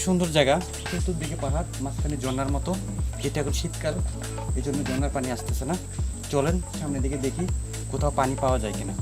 সুন্দর জায়গা, চতুর্দিকে পাহাড়, মাঝখানে ঝর্ণার মতো। যেটা এখন শীতকাল, এই জন্য ঝর্ণার পানি আসতেছে না। চলেন সামনের দিকে দেখি কোথাও পানি পাওয়া যায় কিনা।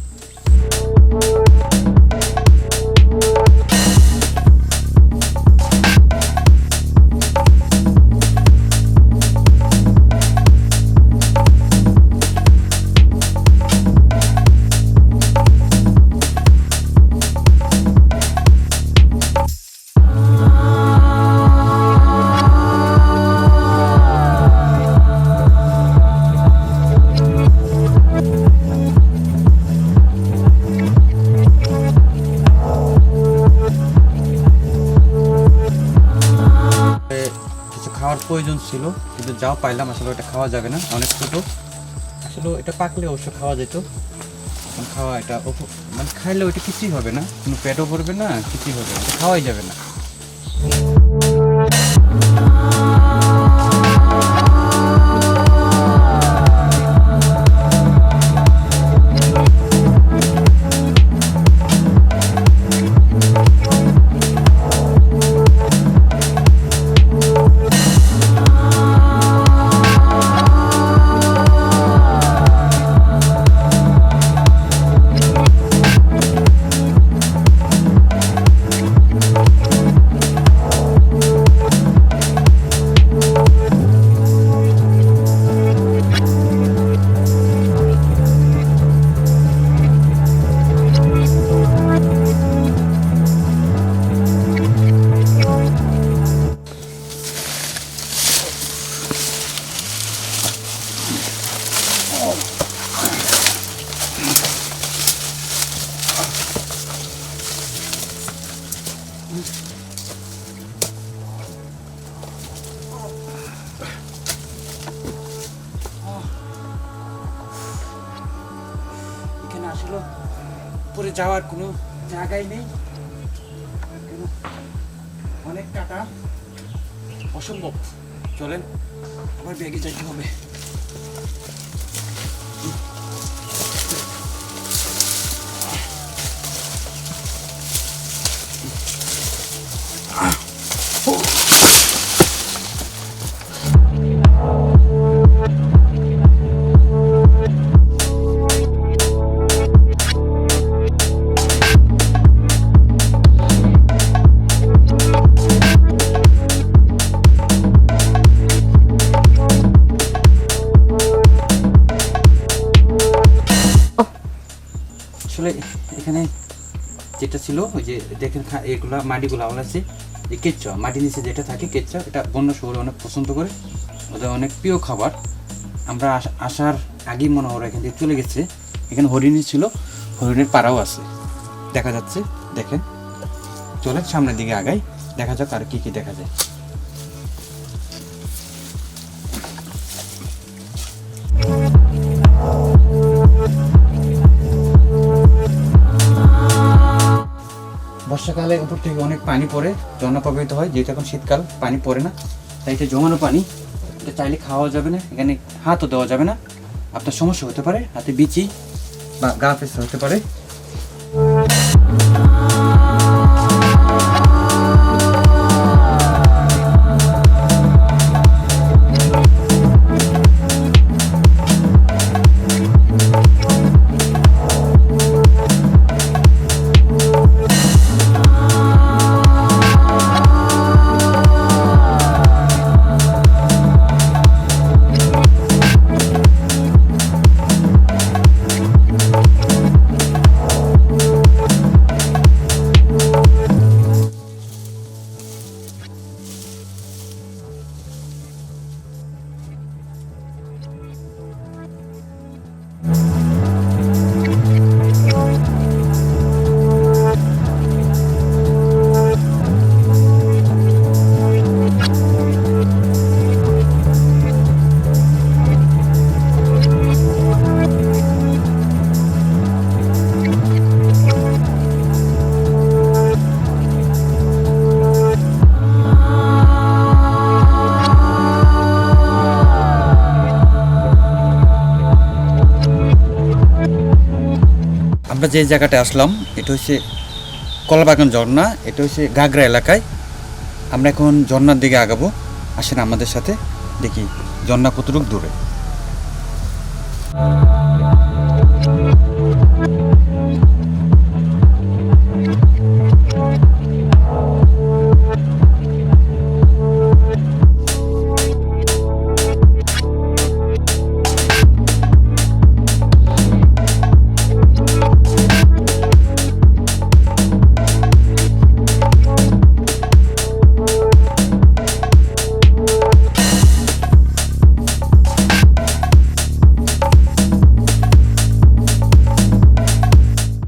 খাওয়ার প্রয়োজন ছিল, কিন্তু যাও পাইলাম। আসলে ওটা খাওয়া যাবে না, অনেক ছোটো। আসলে এটা পাকলে অবশ্য খাওয়া যেত। খাওয়া এটা মানে খাইলে ওইটা কিছুই হবে না, কোনো পেটও ভরবে না, কিছুই হবে না, খাওয়াই যাবে না। এখানে আসলে উপরে যাওয়ার কোনো জায়গাই নেই, অনেক কাটা, অসম্ভব। চলেন আবার ব্যাগে যাইতে হবে। আসলে এখানে যেটা ছিল ওই যে দেখেন এগুলা মাটিগুলো আমার আছে, যে কেঁচা মাটির নিচে যেটা থাকে কেঁচা, এটা বন্য শহরে অনেক পছন্দ করে, ওদের অনেক প্রিয় খাবার। আমরা আসার আগেই মনে হয় এখান থেকে চলে গেছে। এখানে হরিণী ছিল, হরিণের পাড়াও আছে দেখা যাচ্ছে, দেখেন। চলে সামনের দিকে আগাই, দেখা যাক আর কি কি দেখা যায়। বর্ষাকালে উপর থেকে অনেক পানি পড়ে, ঝর্ণা প্রবাহিত হয়। যেহেতু এখন শীতকাল, পানি পড়ে না, তাই এটা জমানো পানি। এটা চাইলে খাওয়া যাবে না, এখানে হাতও দেওয়া যাবে না, আপনার সমস্যা হতে পারে, হাতে বিচি বা গা ফেসে হতে পারে। আমরা যে জায়গাটা আসলাম এটা হচ্ছে কলাবাগান ঝর্ণা, এটা হচ্ছে গাগরা এলাকায়। আমরা এখন ঝর্ণার দিকে আগাবো, আসেন আমাদের সাথে, দেখি ঝর্ণা কতটুকু দূরে।